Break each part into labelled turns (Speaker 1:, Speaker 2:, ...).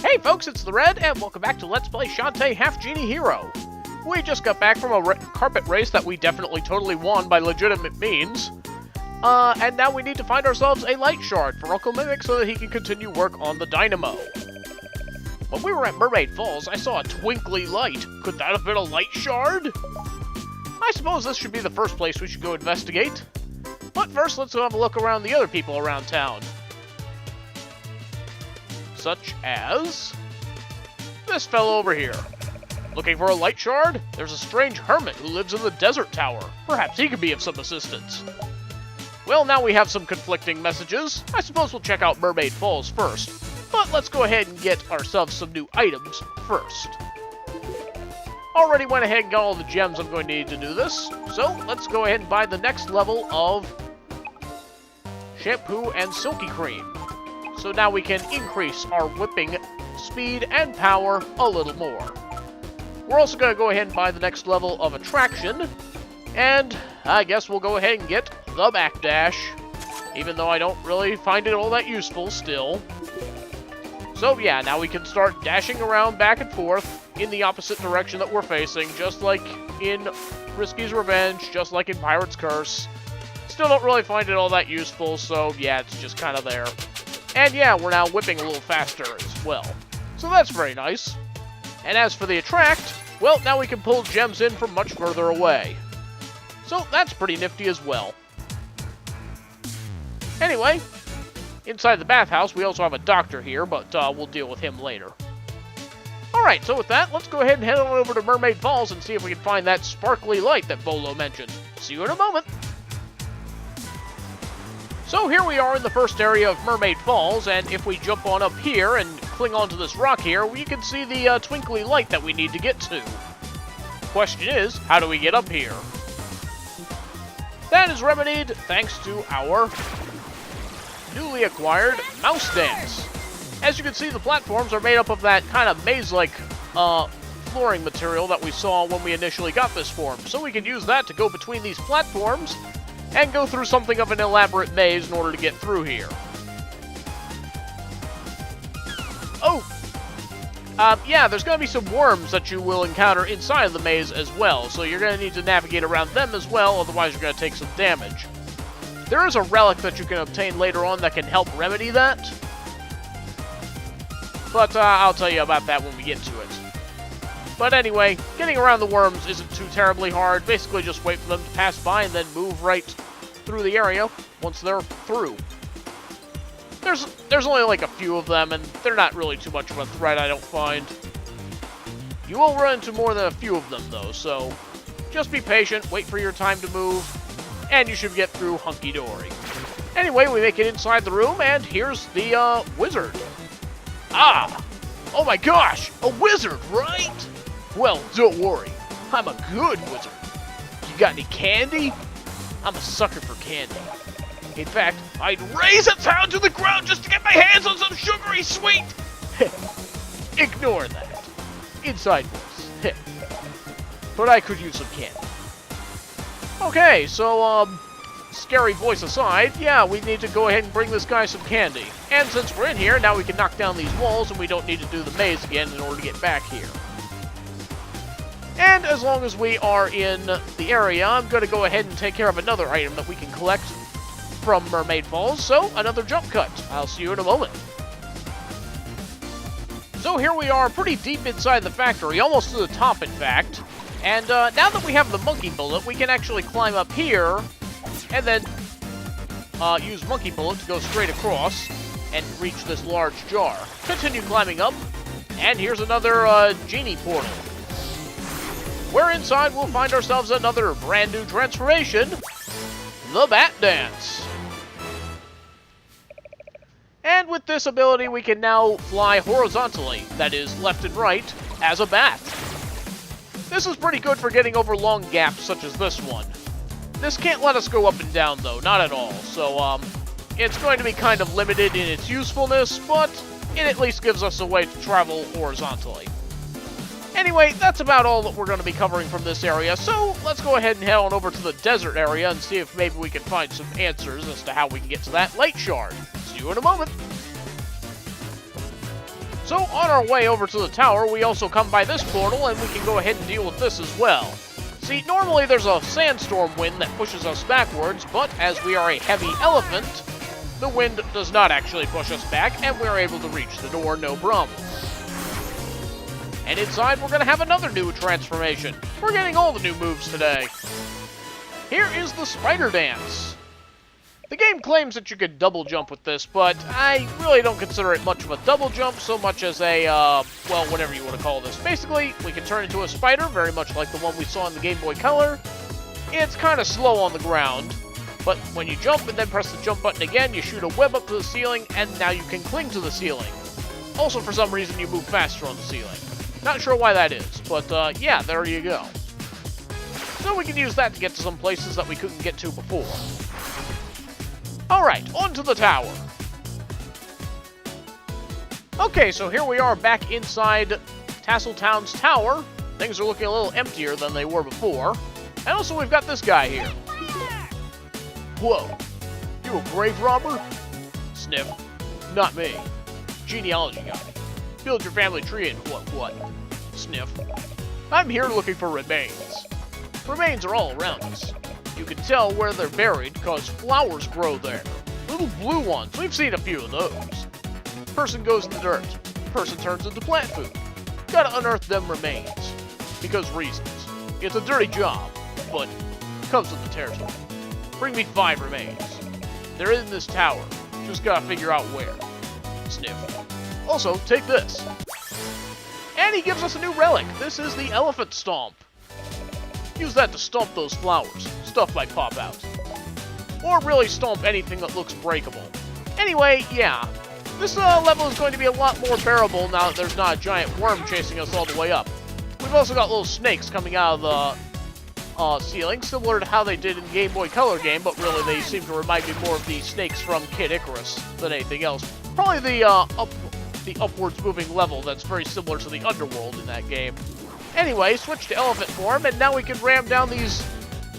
Speaker 1: Hey folks, it's the Red, and welcome back to Let's Play Shantae Half Genie Hero. We just got back from a carpet race that we definitely totally won by legitimate means. And now we need to find ourselves a light shard for Uncle Mimic so that he can continue work on the dynamo. When we were at Mermaid Falls, I saw a twinkly light. Could that have been a light shard? I suppose this should be the first place we should go investigate. But first, let's have a look around the other people around town. Such as this fellow over here. Looking for a light shard? There's a strange hermit who lives in the desert tower. Perhaps he could be of some assistance. Well, now we have some conflicting messages. I suppose we'll check out Mermaid Falls first. But let's go ahead and get ourselves some new items first. Already went ahead and got all the gems I'm going to need to do this. So let's go ahead and buy the next level of shampoo and silky cream. So now we can increase our whipping speed and power a little more. We're also going to go ahead and buy the next level of attraction. And I guess we'll go ahead and get the backdash, even though I don't really find it all that useful still. So yeah, now we can start dashing around back and forth in the opposite direction that we're facing, just like in Risky's Revenge, just like in Pirate's Curse. Still don't really find it all that useful, so yeah, it's just kind of there. And yeah, we're now whipping a little faster as well. So that's very nice. And as for the attract, well, now we can pull gems in from much further away. So that's pretty nifty as well. Anyway, inside the bathhouse, we also have a doctor here, but we'll deal with him later. Alright, so with that, let's go ahead and head on over to Mermaid Falls and see if we can find that sparkly light that Bolo mentioned. See you in a moment. So here we are in the first area of Mermaid Falls, and if we jump on up here and cling onto this rock here, we can see the twinkly light that we need to get to. Question is, how do we get up here? That is remedied thanks to our newly acquired mouse dance. As you can see, the platforms are made up of that kind of maze-like flooring material that we saw when we initially got this form. So we can use that to go between these platforms and go through something of an elaborate maze in order to get through here. Oh! Yeah, there's going to be some worms that you will encounter inside of the maze as well, so you're going to need to navigate around them as well, otherwise you're going to take some damage. There is a relic that you can obtain later on that can help remedy that, but I'll tell you about that when we get to it. But anyway, getting around the worms isn't too terribly hard. Basically just wait for them to pass by and then move right through the area once they're through. There's only like a few of them, and they're not really too much of a threat, I don't find. You will run into more than a few of them, though, so just be patient, wait for your time to move, and you should get through hunky-dory. Anyway, we make it inside the room, and here's the wizard. Ah! Oh my gosh! A wizard, right? Well, don't worry. I'm a good wizard. You got any candy? I'm a sucker for candy. In fact, I'd raise a town to the ground just to get my hands on some sugary sweet! Ignore that. Inside voice. But I could use some candy. Okay, so, scary voice aside, yeah, we need to go ahead and bring this guy some candy. And since we're in here, now we can knock down these walls and we don't need to do the maze again in order to get back here. And as long as we are in the area, I'm going to go ahead and take care of another item that we can collect from Mermaid Falls, so another jump cut. I'll see you in a moment. So here we are, pretty deep inside the factory, almost to the top in fact. And now that we have the monkey bullet, we can actually climb up here and then use monkey bullet to go straight across and reach this large jar. Continue climbing up, and here's another genie portal. Where inside we'll find ourselves another brand new transformation, the Bat Dance. And with this ability we can now fly horizontally, that is left and right, as a bat. This is pretty good for getting over long gaps such as this one. This can't let us go up and down though, not at all, so it's going to be kind of limited in its usefulness, but it at least gives us a way to travel horizontally. Anyway, that's about all that we're going to be covering from this area, so let's go ahead and head on over to the desert area and see if maybe we can find some answers as to how we can get to that light shard. See you in a moment. So on our way over to the tower, we also come by this portal, and we can go ahead and deal with this as well. See, normally there's a sandstorm wind that pushes us backwards, but as we are a heavy elephant, the wind does not actually push us back, and we're able to reach the door no problem. And inside, we're going to have another new transformation. We're getting all the new moves today. Here is the spider dance. The game claims that you could double jump with this, but I really don't consider it much of a double jump so much as a, well, whatever you want to call this. Basically, we can turn into a spider, very much like the one we saw in the Game Boy Color. It's kind of slow on the ground, but when you jump and then press the jump button again, you shoot a web up to the ceiling, and now you can cling to the ceiling. Also, for some reason, you move faster on the ceiling. Not sure why that is, but, yeah, there you go. So we can use that to get to some places that we couldn't get to before. Alright, on to the tower. Okay, so here we are back inside Tassle Town's tower. Things are looking a little emptier than they were before. And also we've got this guy here. Whoa, you a grave robber? Sniff. Not me. Genealogy guy. Build your family tree and what? Sniff. I'm here looking for remains. Remains are all around us. You can tell where they're buried because flowers grow there. Little blue ones, we've seen a few of those. Person goes in the dirt. Person turns into plant food. Gotta unearth them remains. Because reasons. It's a dirty job, but comes with the territory. Bring me 5 remains. They're in this tower. Just gotta figure out where. Sniff. Also, take this. And he gives us a new relic. This is the elephant stomp. Use that to stomp those flowers. Stuff might pop out. Or really stomp anything that looks breakable. Anyway, yeah. This level is going to be a lot more bearable now that there's not a giant worm chasing us all the way up. We've also got little snakes coming out of the ceiling, similar to how they did in Game Boy Color game, but really they seem to remind me more of the snakes from Kid Icarus than anything else. Probably the upwards moving level that's very similar to the underworld in that game. Anyway, switch to elephant form, and now we can ram down these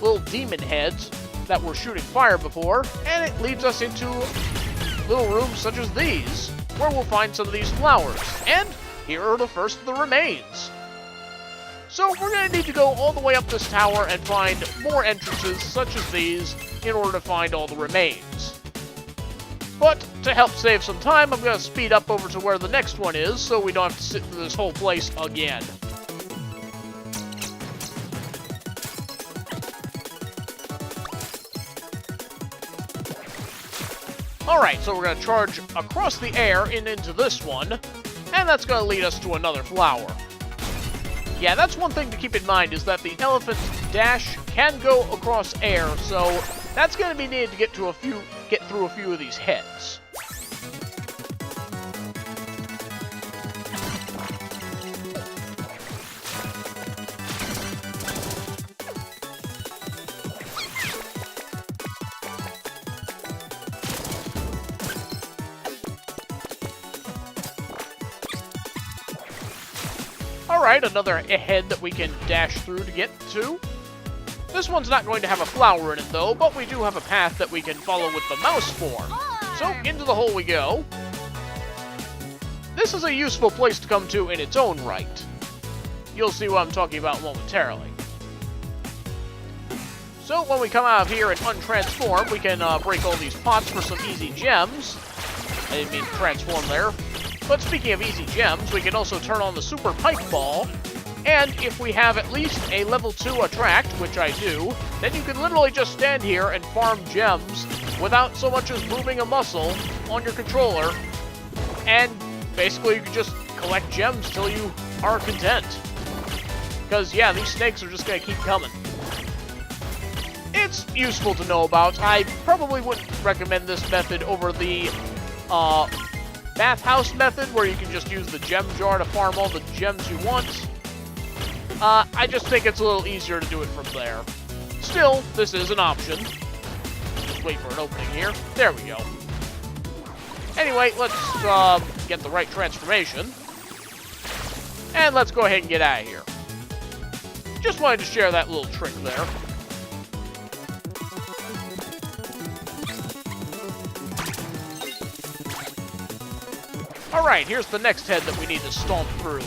Speaker 1: little demon heads that were shooting fire before, and it leads us into little rooms such as these, where we'll find some of these flowers. And here are the first of the remains. So we're going to need to go all the way up this tower and find more entrances such as these in order to find all the remains. But to help save some time, I'm going to speed up over to where the next one is so we don't have to sit through this whole place again. Alright, so we're going to charge across the air and into this one, and that's going to lead us to another flower. Yeah, that's one thing to keep in mind, is that the elephant's dash can go across air, so that's going to be needed to get through a few of these heads. Alright, another head that we can dash through to get to. This one's not going to have a flower in it though, but we do have a path that we can follow with the mouse form. So, into the hole we go. This is a useful place to come to in its own right. You'll see what I'm talking about momentarily. So, when we come out of here and untransform, we can break all these pots for some easy gems. I didn't mean to transform there. But speaking of easy gems, we can also turn on the Super Pipe Ball, and if we have at least a level 2 attract, which I do, then you can literally just stand here and farm gems without so much as moving a muscle on your controller, and basically you can just collect gems till you are content. Because, yeah, these snakes are just going to keep coming. It's useful to know about. I probably wouldn't recommend this method over the, bathhouse method, where you can just use the gem jar to farm all the gems you want. I just think it's a little easier to do it from there. Still, this is an option. Just wait for an opening here. There we go. Anyway, let's get the right transformation. And let's go ahead and get out of here. Just wanted to share that little trick there. Alright, here's the next head that we need to stomp through.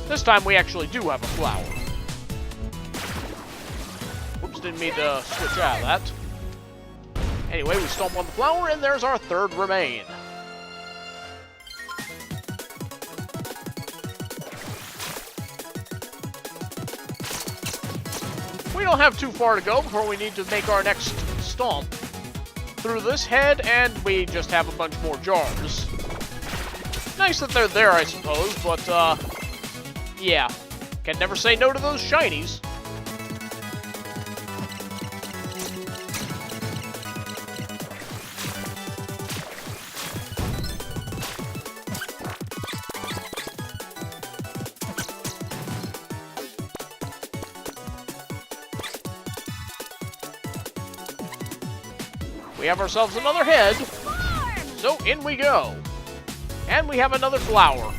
Speaker 1: This time we actually do have a flower. Whoops, didn't mean to switch out of that. Anyway, we stomp on the flower, and there's our third remain. We don't have too far to go before we need to make our next stomp through this head, and we just have a bunch more jars. Nice that they're there, I suppose, but, yeah. Can never say no to those shinies. We have ourselves another head, so in we go. And we have another flower.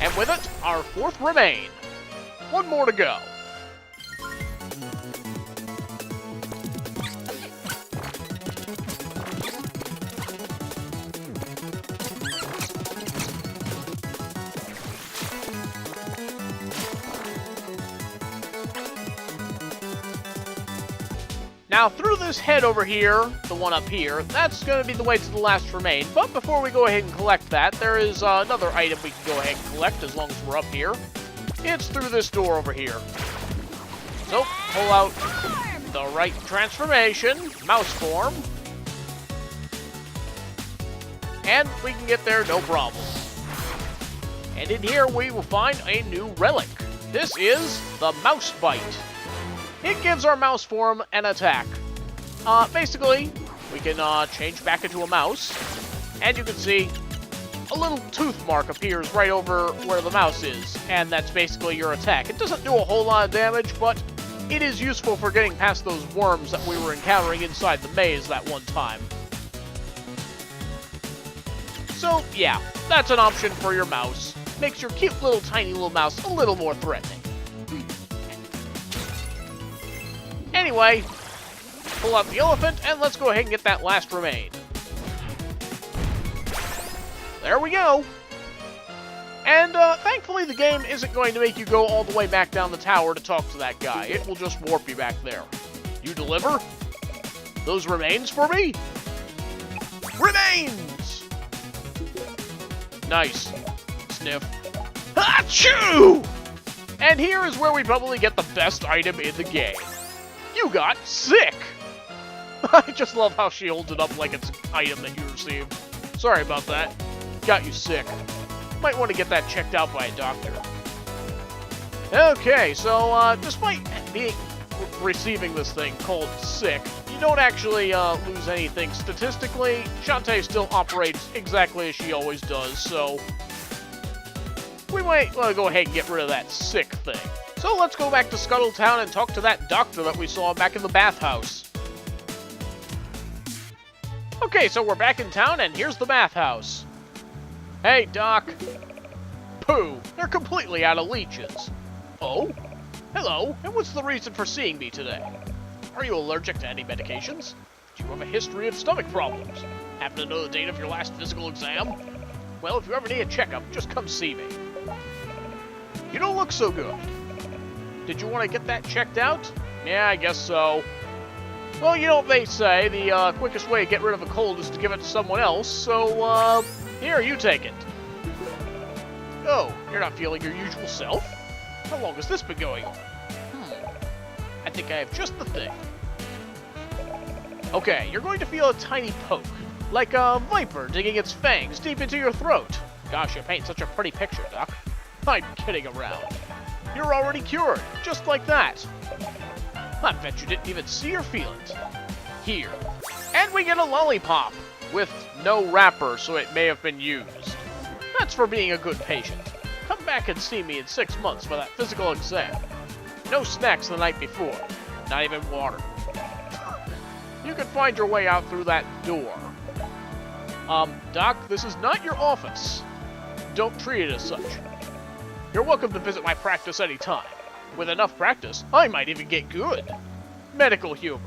Speaker 1: And with it, our fourth remain. One more to go. Now, through this head over here, the one up here, that's going to be the way to the last remain. But before we go ahead and collect that, there is another item we can go ahead and collect as long as we're up here. It's through this door over here. So, pull out the right transformation, mouse form. And we can get there no problem. And in here, we will find a new relic. This is the mouse bite. It gives our mouse form an attack. Basically, we can change back into a mouse, and you can see a little tooth mark appears right over where the mouse is, and that's basically your attack. It doesn't do a whole lot of damage, but it is useful for getting past those worms that we were encountering inside the maze that one time. So, yeah, that's an option for your mouse. Makes your cute little tiny little mouse a little more threatening. Anyway, pull out the elephant, and let's go ahead and get that last remain. There we go. And, thankfully the game isn't going to make you go all the way back down the tower to talk to that guy. It will just warp you back there. You deliver? Those remains for me? Remains! Nice. Sniff. Achoo! And here is where we probably get the best item in the game. You got sick! I just love how she holds it up like it's an item that you received. Sorry about that. Got you sick. Might want to get that checked out by a doctor. Okay, so, despite receiving this thing called sick, you don't actually lose anything statistically. Shantae still operates exactly as she always does, so we might want to go ahead and get rid of that sick thing. So let's go back to Tassle Town and talk to that doctor that we saw back in the bathhouse. Okay, so we're back in town, and here's the bathhouse. Hey, Doc. Pooh, they're completely out of leeches. Oh? Hello, and what's the reason for seeing me today? Are you allergic to any medications? Do you have a history of stomach problems? Happen to know the date of your last physical exam? Well, if you ever need a checkup, just come see me. You don't look so good. Did you want to get that checked out? Yeah, I guess so. Well, you know what they say, the quickest way to get rid of a cold is to give it to someone else, so, here, you take it. Oh, you're not feeling your usual self? How long has this been going on? I think I have just the thing. Okay, you're going to feel a tiny poke, like a viper digging its fangs deep into your throat. Gosh, you paint such a pretty picture, Doc. I'm kidding around. You're already cured, just like that. I bet you didn't even see or feel it. Here. And we get a lollipop, with no wrapper, so it may have been used. That's for being a good patient. Come back and see me in 6 months for that physical exam. No snacks the night before, not even water. You can find your way out through that door. Doc, this is not your office. Don't treat it as such. You're welcome to visit my practice anytime. With enough practice, I might even get good. Medical humor.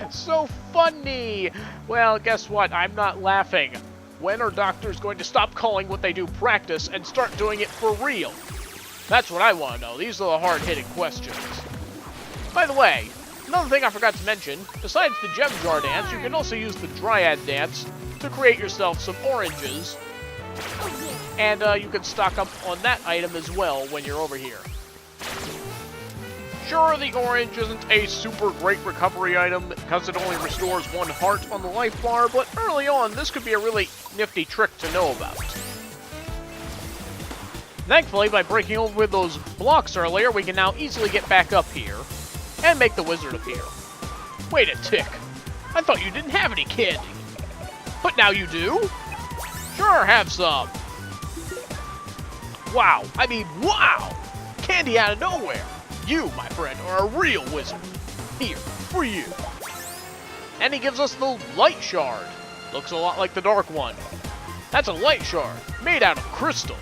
Speaker 1: So funny! Well, guess what? I'm not laughing. When are doctors going to stop calling what they do practice and start doing it for real? That's what I want to know. These are the hard-hitting questions. By the way, another thing I forgot to mention, besides the gem jar dance, you can also use the dryad dance to create yourself some oranges. And you can stock up on that item as well when you're over here. Sure, the orange isn't a super great recovery item because it only restores 1 heart on the life bar, but early on, this could be a really nifty trick to know about. Thankfully, by breaking over those blocks earlier, we can now easily get back up here and make the wizard appear. Wait a tick. I thought you didn't have any candy. But now you do? Sure, have some. Wow, I mean, wow! Candy out of nowhere! You, my friend, are a real wizard. Here, for you. And he gives us the light shard. Looks a lot like the dark one. That's a light shard, made out of crystal.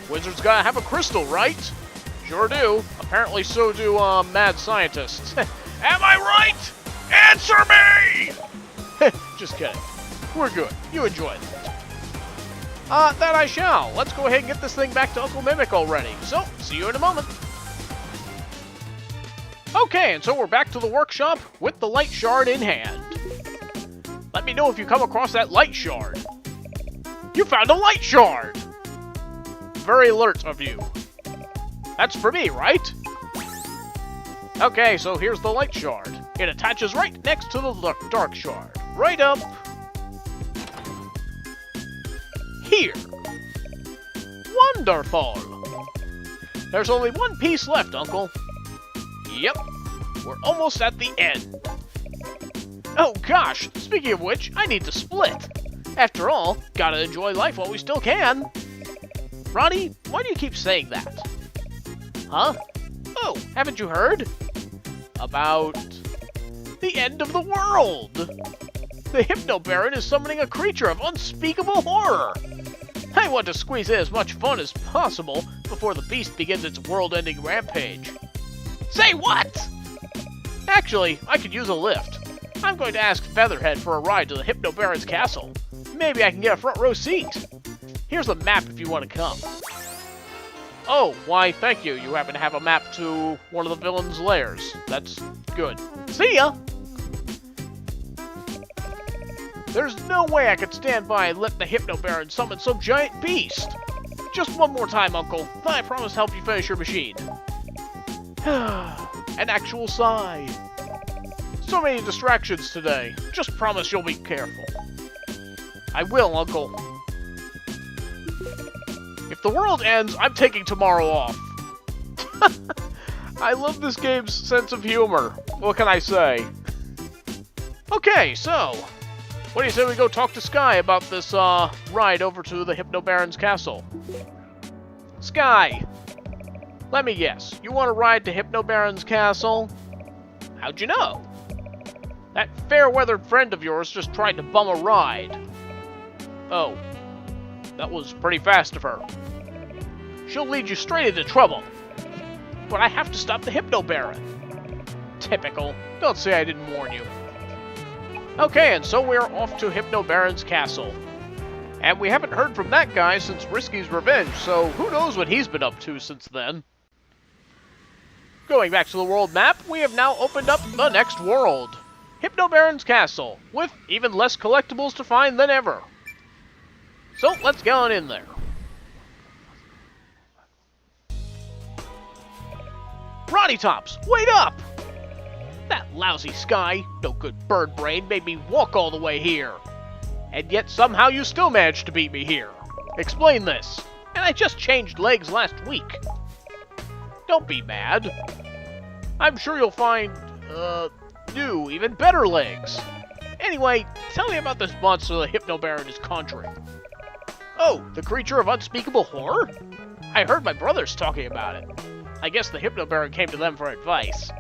Speaker 1: Wizards gotta have a crystal, right? Sure do. Apparently so do, mad scientists. Am I right? Answer me! Just kidding. We're good. You enjoy that. That I shall. Let's go ahead and get this thing back to Uncle Mimic already. So, see you in a moment. Okay, and so we're back to the workshop with the light shard in hand. Let me know if you come across that light shard. You found a light shard! Very alert of you. That's for me, right? Okay, so here's the light shard. It attaches right next to the dark shard. Right up here. Wonderful! There's only 1 piece left, Uncle. Yep, we're almost at the end. Oh gosh, speaking of which, I need to split. After all, gotta enjoy life while we still can. Ronnie, why do you keep saying that? Huh? Oh, haven't you heard? About the end of the world. The Hypno Baron is summoning a creature of unspeakable horror. I want to squeeze in as much fun as possible before the beast begins its world-ending rampage. Say what? Actually, I could use a lift. I'm going to ask Featherhead for a ride to the Hypno Baron's castle. Maybe I can get a front row seat. Here's a map if you want to come. Oh, why, thank you. You happen to have a map to one of the villain's lairs. That's good. See ya! There's no way I could stand by and let the Hypno Baron summon some giant beast. Just one more time, Uncle. I promise to help you finish your machine. An actual sigh. So many distractions today. Just promise you'll be careful. I will, Uncle. If the world ends, I'm taking tomorrow off. I love this game's sense of humor. What can I say? Okay, so what do you say we go talk to Sky about this ride over to the Hypno Baron's castle? Sky, let me guess. You want to ride to Hypno Baron's castle? How'd you know? That fair-weathered friend of yours just tried to bum a ride. Oh, that was pretty fast of her. She'll lead you straight into trouble. But I have to stop the Hypno Baron. Typical. Don't say I didn't warn you. Okay, and so we're off to Hypno Baron's castle. And we haven't heard from that guy since Risky's revenge, so who knows what he's been up to since then. Going back to the world map, we have now opened up the next world. Hypno Baron's castle, with even less collectibles to find than ever. So, let's get on in there. Roddy Tops, wait up! That lousy Sky, no good bird brain, made me walk all the way here. And yet somehow you still managed to beat me here. Explain this. And I just changed legs last week. Don't be mad. I'm sure you'll find, new, even better legs. Anyway, tell me about this monster the Hypno Baron is conjuring. Oh, the creature of unspeakable horror? I heard my brothers talking about it. I guess the Hypno Baron came to them for advice.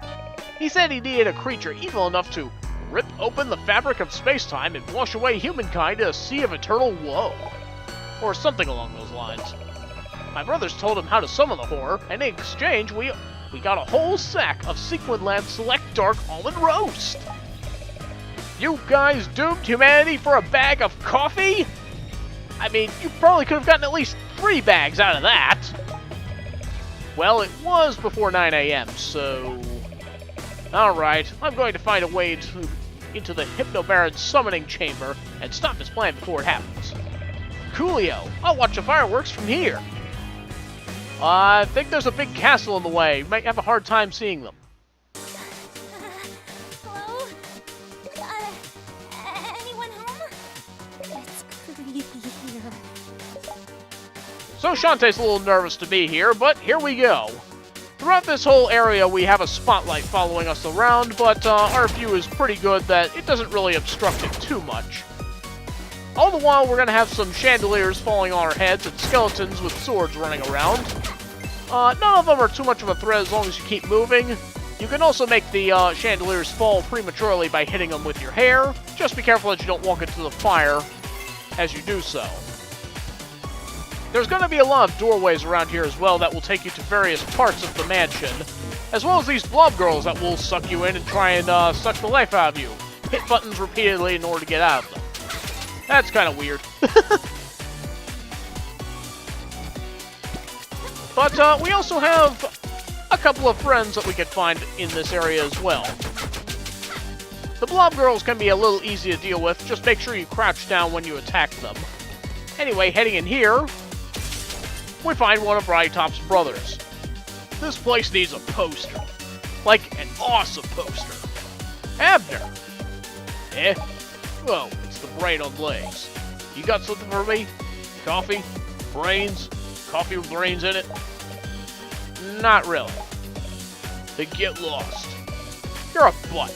Speaker 1: He said he needed a creature evil enough to rip open the fabric of space-time and wash away humankind in a sea of eternal woe. Or something along those lines. My brothers told him how to summon the horror, and in exchange, we we got a whole sack of Sequin Land Select Dark Almond Roast. You guys doomed humanity for a bag of coffee? I mean, you probably could have gotten at least 3 bags out of that. Well, it was before 9 a.m., so... Alright, I'm going to find a way into the Hypno Baron's summoning chamber and stop his plan before it happens. Coolio, I'll watch the fireworks from here. I think there's a big castle in the way. You might have a hard time seeing them.
Speaker 2: Hello? Anyone home? It's creepy here.
Speaker 1: So Shantae's a little nervous to be here, but here we go. Throughout this whole area, we have a spotlight following us around, but our view is pretty good that it doesn't really obstruct it too much. All the while, we're going to have some chandeliers falling on our heads and skeletons with swords running around. None of them are too much of a threat as long as you keep moving. You can also make the chandeliers fall prematurely by hitting them with your hair. Just be careful that you don't walk into the fire as you do so. There's going to be a lot of doorways around here as well that will take you to various parts of the mansion, as well as these blob girls that will suck you in and try and suck the life out of you. Hit buttons repeatedly in order to get out of them. That's kind of weird. But we also have a couple of friends that we could find in this area as well. The blob girls can be a little easy to deal with. Just make sure you crouch down when you attack them. Anyway, heading in here, we find one of Rydtop's brothers. This place needs a poster. Like an awesome poster. Abner! Eh? Well, it's the brain on legs. You got something for me? Coffee? Brains? Coffee with brains in it? Not really. Then get lost. You're a butt.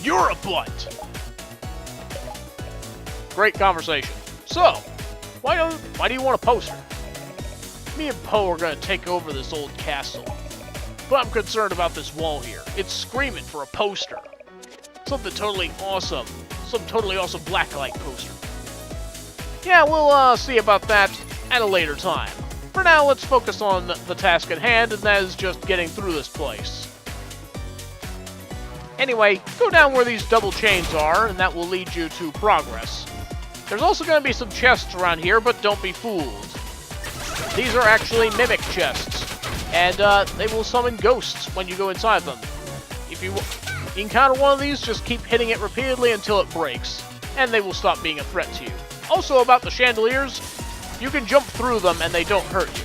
Speaker 1: You're a butt! Great conversation. So, why do you want a poster? Me and Poe are going to take over this old castle. But I'm concerned about this wall here. It's screaming for a poster. Something totally awesome. Some totally awesome blacklight poster. Yeah, we'll see about that at a later time. For now, let's focus on the task at hand, and that is just getting through this place. Anyway, go down where these double chains are, and that will lead you to progress. There's also going to be some chests around here, but don't be fooled. These are actually mimic chests, and they will summon ghosts when you go inside them. If you encounter one of these, just keep hitting it repeatedly until it breaks, and they will stop being a threat to you. Also, about the chandeliers, you can jump through them and they don't hurt you.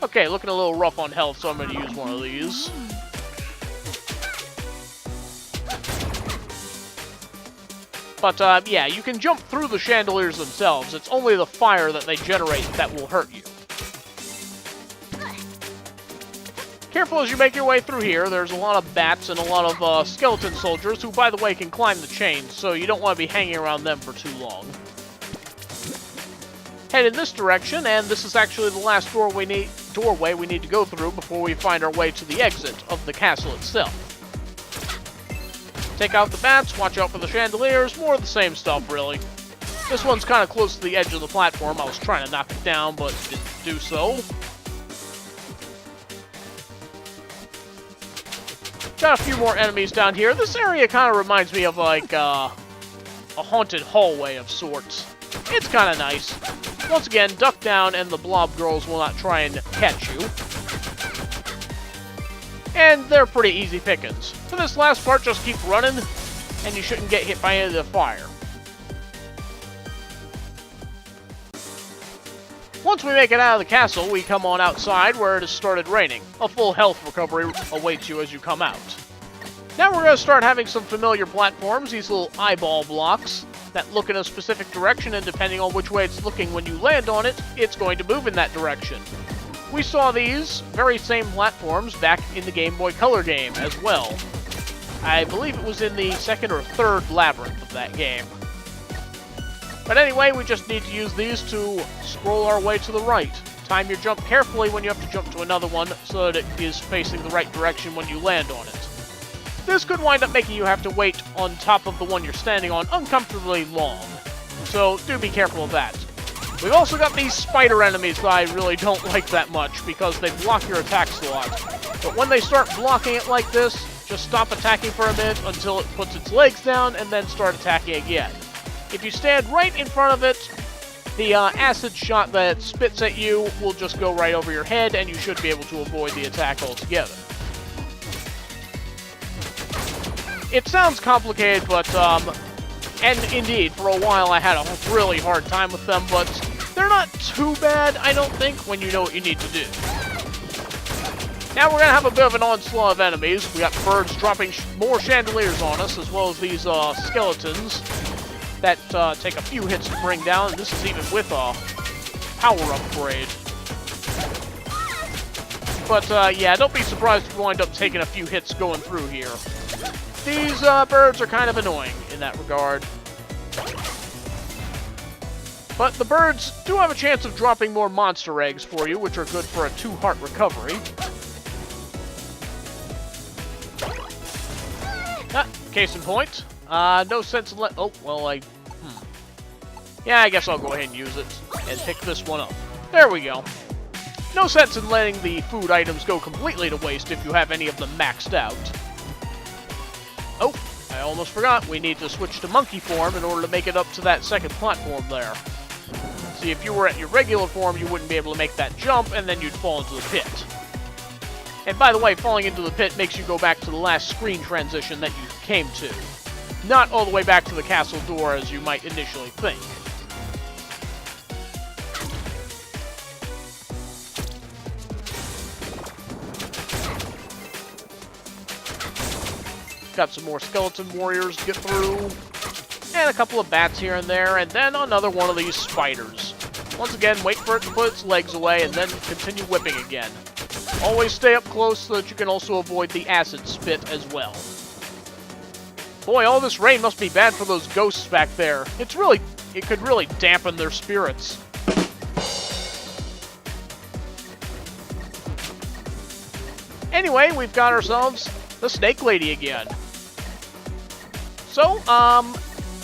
Speaker 1: Okay, looking a little rough on health, so I'm going to use one of these. But, yeah, you can jump through the chandeliers themselves. It's only the fire that they generate that will hurt you. Careful as you make your way through here. There's a lot of bats and a lot of skeleton soldiers who, by the way, can climb the chains, so you don't want to be hanging around them for too long. Head in this direction, and this is actually the last doorway we need to go through before we find our way to the exit of the castle itself. Take out the bats, watch out for the chandeliers, more of the same stuff, really. This one's kind of close to the edge of the platform. I was trying to knock it down, but didn't do so. Got a few more enemies down here. This area kind of reminds me of, like, a haunted hallway of sorts. It's kind of nice. Once again, duck down and the blob girls will not try and catch you. And they're pretty easy pickings. For this last part, just keep running, and you shouldn't get hit by any of the fire. Once we make it out of the castle, we come on outside where it has started raining. A full health recovery awaits you as you come out. Now we're going to start having some familiar platforms, these little eyeball blocks that look in a specific direction, and depending on which way it's looking when you land on it, it's going to move in that direction. We saw these very same platforms back in the Game Boy Color game as well. I believe it was in the second or third labyrinth of that game. But anyway, we just need to use these to scroll our way to the right. Time your jump carefully when you have to jump to another one so that it is facing the right direction when you land on it. This could wind up making you have to wait on top of the one you're standing on uncomfortably long, so do be careful of that. We've also got these spider enemies that I really don't like that much because they block your attacks a lot. But when they start blocking it like this, just stop attacking for a minute until it puts its legs down and then start attacking again. If you stand right in front of it, the acid shot that it spits at you will just go right over your head and you should be able to avoid the attack altogether. It sounds complicated, but, and indeed, for a while I had a really hard time with them, but they're not too bad, I don't think, when you know what you need to do. Now we're going to have a bit of an onslaught of enemies. We got birds dropping more chandeliers on us, as well as these skeletons that take a few hits to bring down, and this is even with a power upgrade. But, yeah, don't be surprised if you wind up taking a few hits going through here. These birds are kind of annoying in that regard. But the birds do have a chance of dropping more monster eggs for you, which are good for a 2-heart recovery. Case in point. No sense in oh, well, yeah, I guess I'll go ahead and use it and pick this one up. There we go. No sense in letting the food items go completely to waste if you have any of them maxed out. Oh, I almost forgot. We need to switch to monkey form in order to make it up to that second platform there. See, if you were at your regular form, you wouldn't be able to make that jump, and then you'd fall into the pit. And by the way, falling into the pit makes you go back to the last screen transition that you came to. Not all the way back to the castle door as you might initially think. Got some more skeleton warriors to get through. And a couple of bats here and there, and then another one of these spiders. Once again, wait for it to put its legs away, and then continue whipping again. Always stay up close so that you can also avoid the acid spit as well. Boy, all this rain must be bad for those ghosts back there. It could really dampen their spirits. Anyway, we've got ourselves the Snake Lady again. So,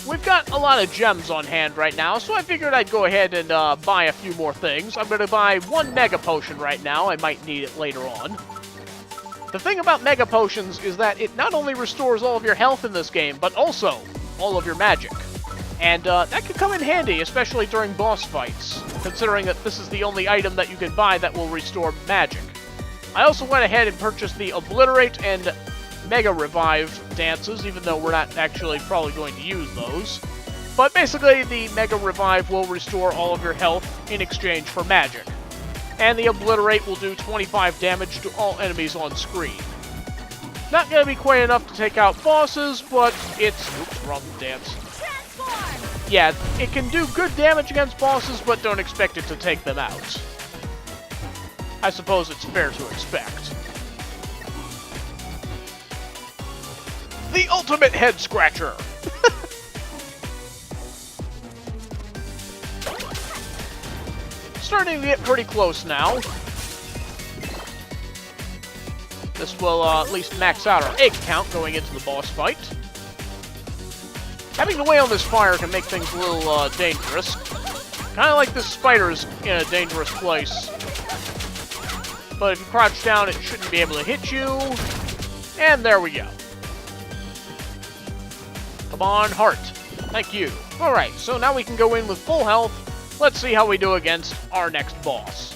Speaker 1: we've got a lot of gems on hand right now, so I figured I'd go ahead and buy a few more things. I'm going to buy one Mega Potion right now. I might need it later on. The thing about Mega Potions is that it not only restores all of your health in this game, but also all of your magic. And that could come in handy, especially during boss fights, considering that this is the only item that you can buy that will restore magic. I also went ahead and purchased the Obliterate and Mega Revive dances, even though we're not actually probably going to use those. But basically, the Mega Revive will restore all of your health in exchange for magic. And the Obliterate will do 25 damage to all enemies on screen. Not going to be quite enough to take out bosses, but it's... Oops, wrong dance. Yeah, it can do good damage against bosses, but don't expect it to take them out. I suppose it's fair to expect. The ultimate head scratcher! Starting to get pretty close now. This will at least max out our egg count going into the boss fight. Having to wait on this fire can make things a little dangerous. Kind of like this spider's in a dangerous place. But if you crouch down, it shouldn't be able to hit you. And there we go. Come on, heart. Thank you. Alright, so now we can go in with full health. Let's see how we do against our next boss.